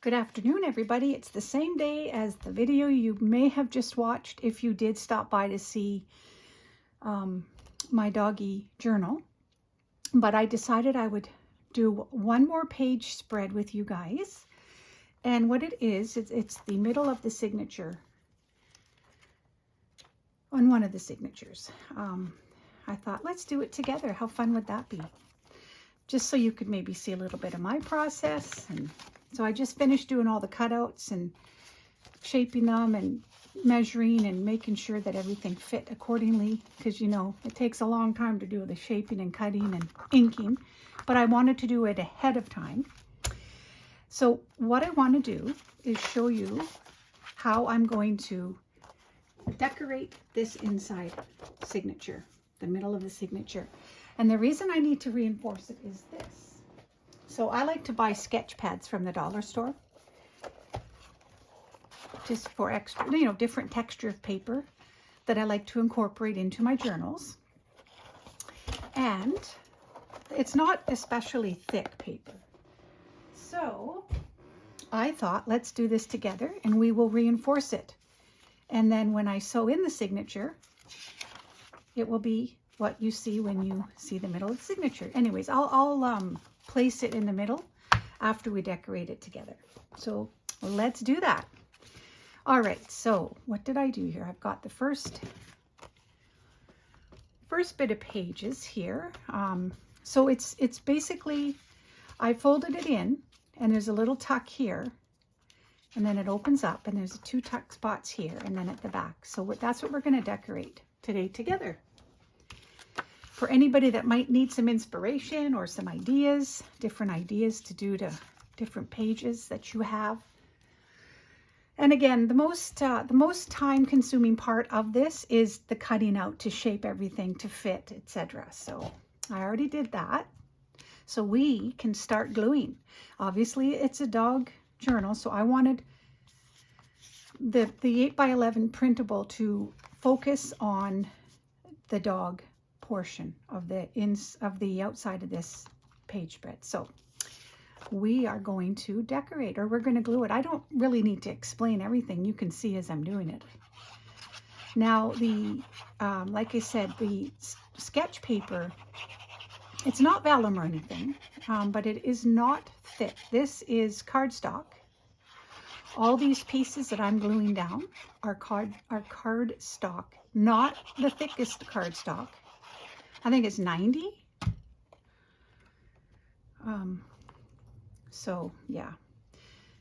Good afternoon, everybody. It's the same day as the video you may have just watched if you did stop by to see my doggy journal. But I decided I would do one more page spread with you guys. And what it is, it's the middle of the signature on one of the signatures. I thought, let's do it together. How fun would that be? Just so you could maybe see a little bit of my process. And so I just finished doing all the cutouts and shaping them and measuring and making sure that everything fit accordingly, because you know it takes a long time to do the shaping and cutting and inking, but I wanted to do it ahead of time. So what I want to do is show you how I'm going to decorate this inside signature, the middle of the signature. And the reason I need to reinforce it is this. So I like to buy sketch pads from the dollar store, just for extra, different texture of paper that I like to incorporate into my journals. And it's not especially thick paper. So I thought, let's do this together and we will reinforce it. And then when I sew in the signature, it will be what you see when you see the middle of the signature. Anyways, I'll place it in the middle after we decorate it together. So let's do that. All right, so what did I do here? I've got the first bit of pages here. So it's basically, I folded it in and there's a little tuck here and then it opens up and there's 2 tuck spots here and then at the back. So that's what we're going to decorate today together. For anybody that might need some inspiration or some ideas, different ideas to do to different pages that you have. And again, the most time-consuming part of this is the cutting out to shape everything to fit, etc. So I already did that. So we can start gluing. Obviously, it's a dog journal, so I wanted the 8x11 printable to focus on the dog portion of the outside of this page spread. So we are going to decorate, or we're going to glue it. I don't really need to explain everything. You can see as I'm doing it. Now like I said, the sketch paper, it's not vellum or anything, but it is not thick. This is cardstock. All these pieces that I'm gluing down are cardstock, not the thickest cardstock. I think it's 90. So yeah.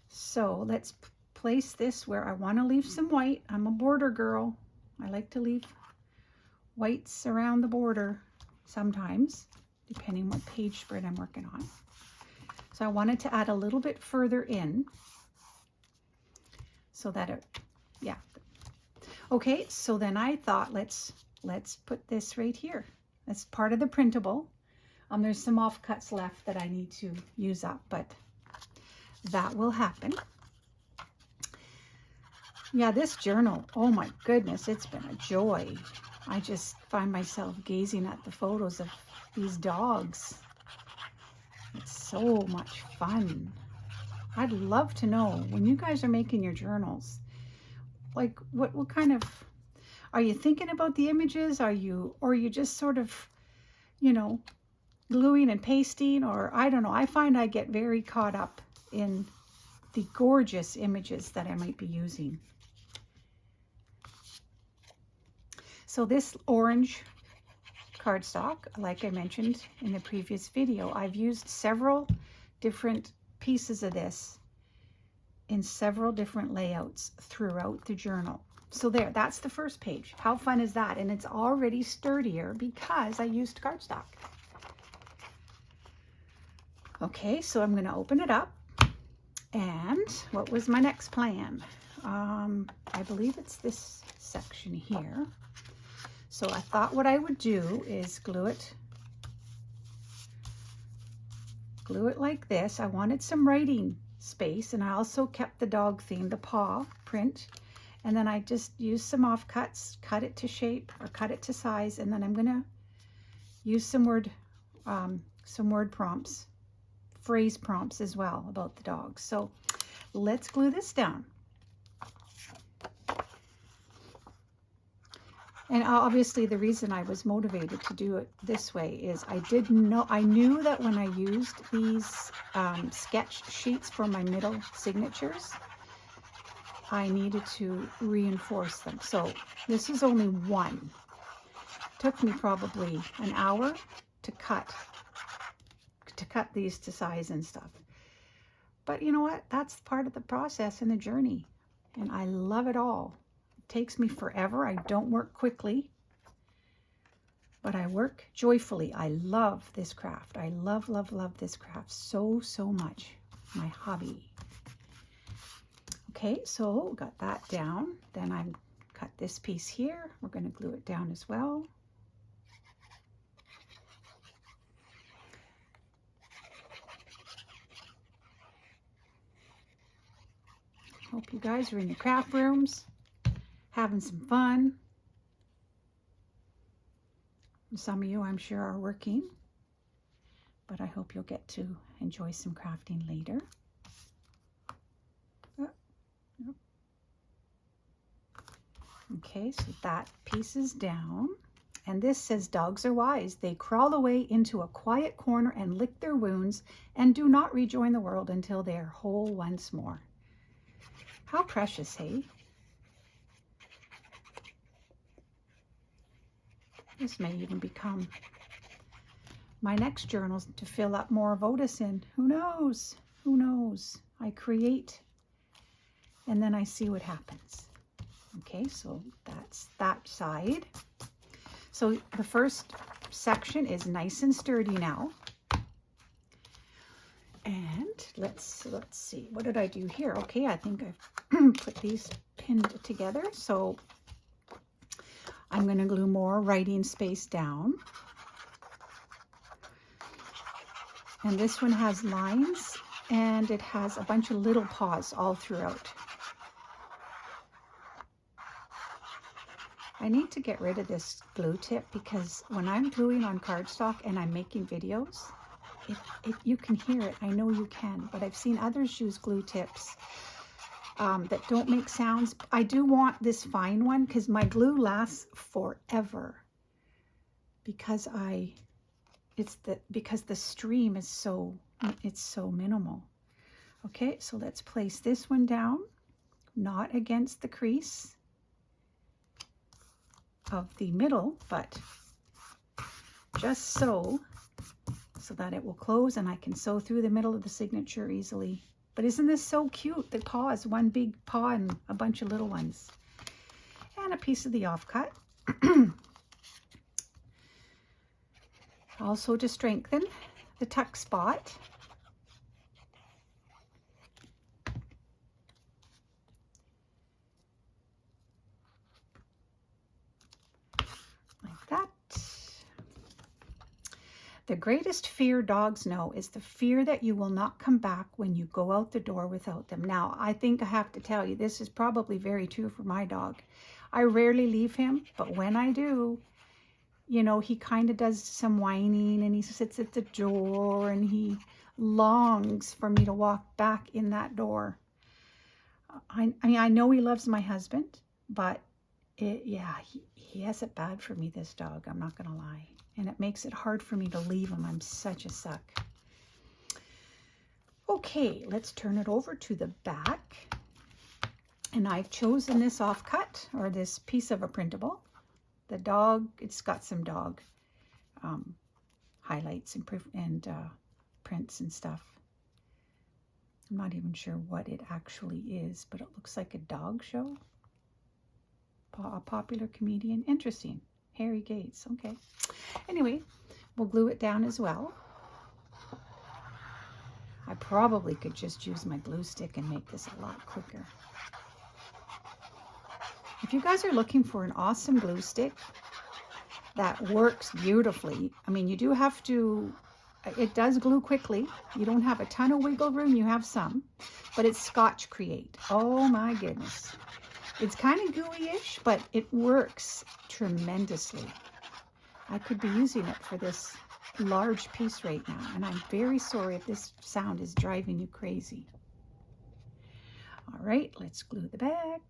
So let's place this where I want to leave some white. I'm a border girl. I like to leave whites around the border sometimes, depending what page spread I'm working on. So I wanted to add a little bit further in so that it, yeah. Okay, so then I thought let's put this right here. That's part of the printable. There's some offcuts left that I need to use up, but that will happen. Yeah, this journal, oh my goodness, it's been a joy. I just find myself gazing at the photos of these dogs. It's so much fun. I'd love to know, when you guys are making your journals, like what kind of, are you thinking about the images? Or are you just sort of, gluing and pasting? Or I don't know. I find I get very caught up in the gorgeous images that I might be using. So this orange cardstock, like I mentioned in the previous video, I've used several different pieces of this in several different layouts throughout the journal. So there, that's the first page. How fun is that? And it's already sturdier because I used cardstock. Okay, so I'm going to open it up. And what was my next plan? I believe it's this section here. So I thought what I would do is glue it like this. I wanted some writing space, and I also kept the dog theme, the paw print. And then I just used some offcuts, cut it to shape or cut it to size, and then I'm gonna use some word prompts, phrase prompts as well about the dogs. So let's glue this down. And obviously the reason I was motivated to do it this way is I knew that when I used these sketch sheets for my middle signatures, I needed to reinforce them. So this is only one. It took me probably an hour to cut these to size and stuff. But you know what? That's part of the process and the journey. And I love it all. Takes me forever. I don't work quickly, but I work joyfully. I love this craft. I love, love, love this craft so, so much. My hobby. Okay, so got that down. Then I've cut this piece here. We're going to glue it down as well. Hope you guys are in your craft rooms, having some fun. Some of you, I'm sure, are working, but I hope you'll get to enjoy some crafting later. Okay, so that piece is down. And this says, dogs are wise. They crawl away into a quiet corner and lick their wounds and do not rejoin the world until they are whole once more. How precious, hey? This may even become my next journal to fill up more of Otis in. Who knows? Who knows? I create and then I see what happens. Okay, so that's that side. So the first section is nice and sturdy now. And let's see, what did I do here? Okay, I think I've put these pinned together. So I'm going to glue more writing space down. And this one has lines and it has a bunch of little paws all throughout. I need to get rid of this glue tip because when I'm gluing on cardstock and I'm making videos, you can hear it. I know you can, but I've seen others use glue tips that don't make sounds. I do want this fine one because my glue lasts forever because the stream is so minimal. Okay, so let's place this one down, not against the crease of the middle, but just so that it will close and I can sew through the middle of the signature easily. But isn't this so cute? The paw is one big paw and a bunch of little ones. And a piece of the offcut. Also to strengthen the tuck spot. Like that. The greatest fear dogs know is the fear that you will not come back when you go out the door without them. Now, I think I have to tell you, this is probably very true for my dog. I rarely leave him, but when I do, you know, he kind of does some whining and he sits at the door and he longs for me to walk back in that door. I mean, I know he loves my husband, but he has it bad for me, this dog. I'm not going to lie. And it makes it hard for me to leave him. I'm such a suck. Okay, let's turn it over to the back. And I've chosen this offcut, or this piece of a printable. The dog, it's got some dog highlights and prints and stuff. I'm not even sure what it actually is, but it looks like a dog show. A popular comedian. Interesting. Harry Gates. Okay. Anyway, we'll glue it down as well. I probably could just use my glue stick and make this a lot quicker. If you guys are looking for an awesome glue stick that works beautifully, I mean, you do have to, it does glue quickly. You don't have a ton of wiggle room, you have some, but it's Scotch Create. Oh my goodness. It's kind of gooey-ish, but it works tremendously. I could be using it for this large piece right now, and I'm very sorry if this sound is driving you crazy. right, let's glue the back.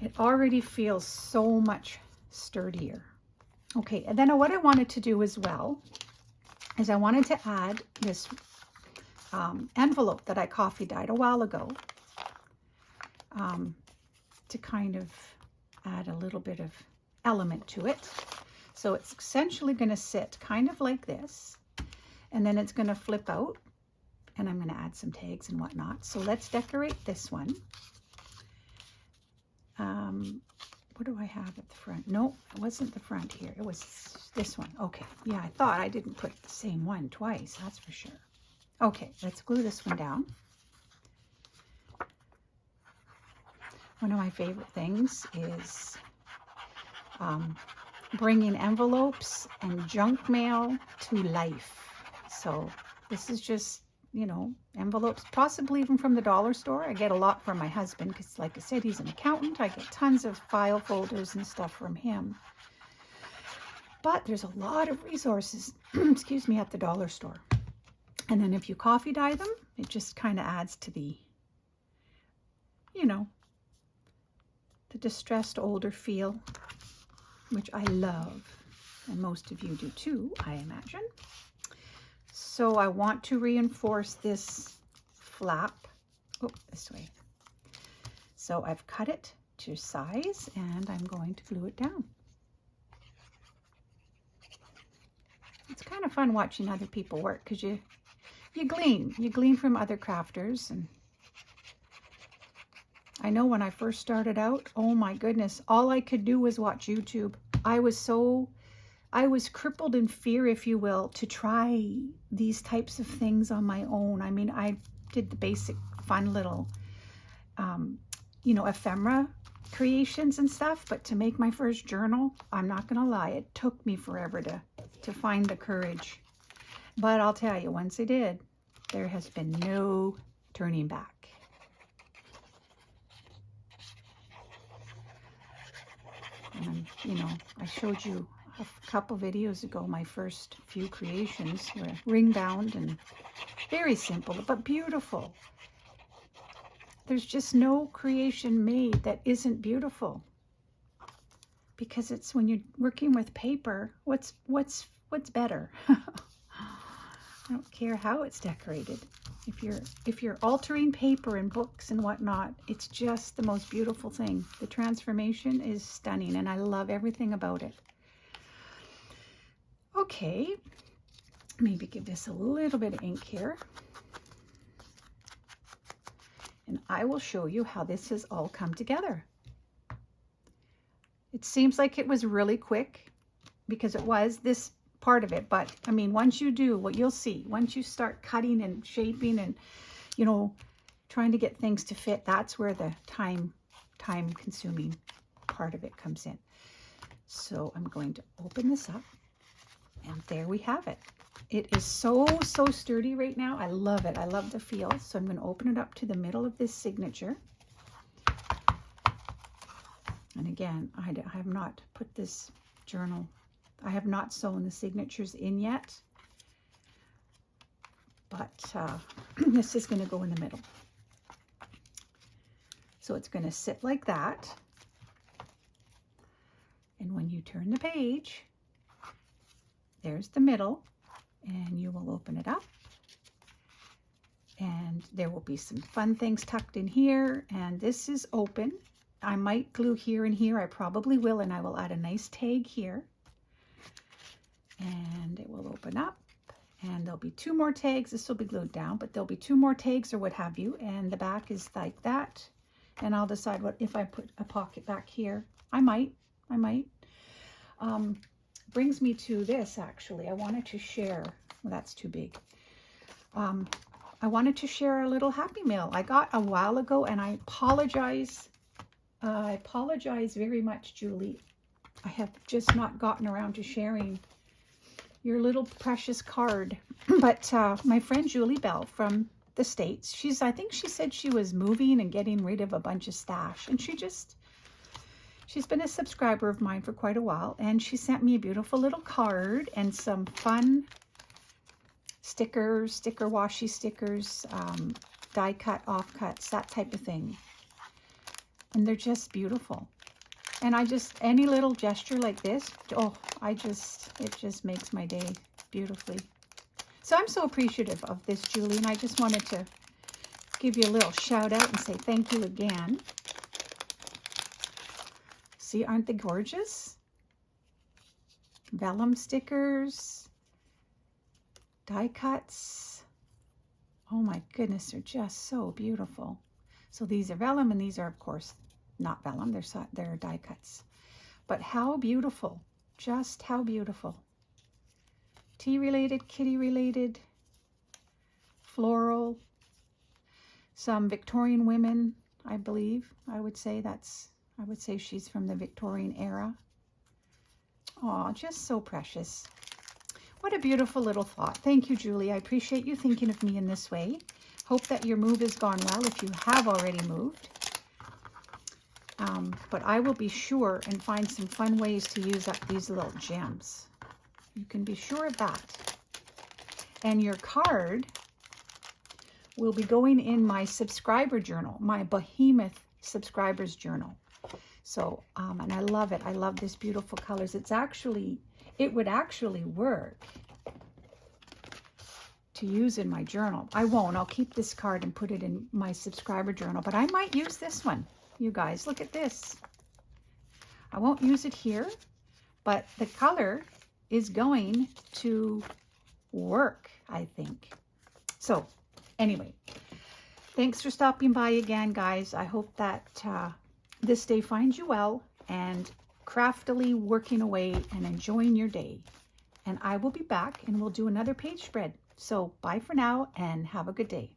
It already feels so much sturdier. Okay, and then what I wanted to do as well is I wanted to add this envelope that I coffee dyed a while ago to kind of add a little bit of element to it. So it's essentially going to sit kind of like this, and then it's going to flip out, and I'm going to add some tags and whatnot. So let's decorate this one. What do I have at the front? No, it wasn't the front here. It was this one. Okay. Yeah, I thought I didn't put the same one twice. That's for sure. Okay, let's glue this one down. One of my favorite things is bringing envelopes and junk mail to life. So this is just, you know, envelopes, possibly even from the dollar store. I get a lot from my husband because, like I said, he's an accountant. I get tons of file folders and stuff from him. But there's a lot of resources, excuse me, at the dollar store. And then if you coffee dye them, it just kind of adds to the, you know, the distressed older feel, which I love. And most of you do too, I imagine. So I want to reinforce this flap, this way. So I've cut it to size and I'm going to glue it down. It's kind of fun watching other people work because you glean from other crafters. And I know when I first started out, oh my goodness, all I could do was watch YouTube. I was crippled in fear, if you will, to try these types of things on my own. I mean, I did the basic fun little, you know, ephemera creations and stuff, but to make my first journal, I'm not going to lie, it took me forever to find the courage. But I'll tell you, once I did, there has been no turning back. And, you know, I showed you a couple videos ago, my first few creations were ring bound and very simple, but beautiful. There's just no creation made that isn't beautiful, because it's when you're working with paper, what's better? I don't care how it's decorated. If you're altering paper and books and whatnot, it's just the most beautiful thing. The transformation is stunning, and I love everything about it. Okay, maybe give this a little bit of ink here. And I will show you how this has all come together. It seems like it was really quick because it was this part of it. But I mean, once you do what you'll see, once you start cutting and shaping and, you know, trying to get things to fit, that's where the time consuming part of it comes in. So I'm going to open this up. And there we have it. It is so sturdy right now. I love it. I love the feel. So I'm going to open it up to the middle of this signature. And again, I have not put this journal, I have not sewn the signatures in yet. But this is going to go in the middle. So it's going to sit like that. And when you turn the page, there's the middle, and you will open it up. And there will be some fun things tucked in here. And this is open. I might glue here and here. I probably will. And I will add a nice tag here. And it will open up. And there'll be two more tags. This will be glued down, but there'll be two more tags or what have you. And the back is like that. And I'll decide what if I put a pocket back here. I might. Brings me to this, actually. I wanted to share. Well, that's too big. I wanted to share a little Happy Mail I got a while ago, and I apologize. I apologize very much, Julie. I have just not gotten around to sharing your little precious card. But my friend Julie Bell from the States, I think she said she was moving and getting rid of a bunch of stash, and she's been a subscriber of mine for quite a while, and she sent me a beautiful little card and some fun stickers, sticker washi stickers, die cut, offcuts, that type of thing. And they're just beautiful. And any little gesture like this, oh, it just makes my day beautifully. So I'm so appreciative of this, Julie, and I just wanted to give you a little shout out and say thank you again. See, aren't they gorgeous? Vellum stickers, die cuts. Oh my goodness, they're just so beautiful. So these are vellum, and these are, of course, not vellum. They're die cuts. But how beautiful. Just how beautiful. Tea related, kitty related, floral. Some Victorian women, I believe. I would say she's from the Victorian era. Oh, just so precious. What a beautiful little thought. Thank you, Julie. I appreciate you thinking of me in this way. Hope that your move has gone well if you have already moved. But I will be sure and find some fun ways to use up these little gems. You can be sure of that. And your card will be going in my subscriber journal, my Behemoth subscribers journal. So, and I love it. I love this beautiful colors. It would actually work to use in my journal. I won't. I'll keep this card and put it in my subscriber journal, but I might use this one. You guys, look at this. I won't use it here, but the color is going to work, I think. So, anyway, thanks for stopping by again, guys. I hope that this day finds you well and craftily working away and enjoying your day. And I will be back and we'll do another page spread. So bye for now and have a good day.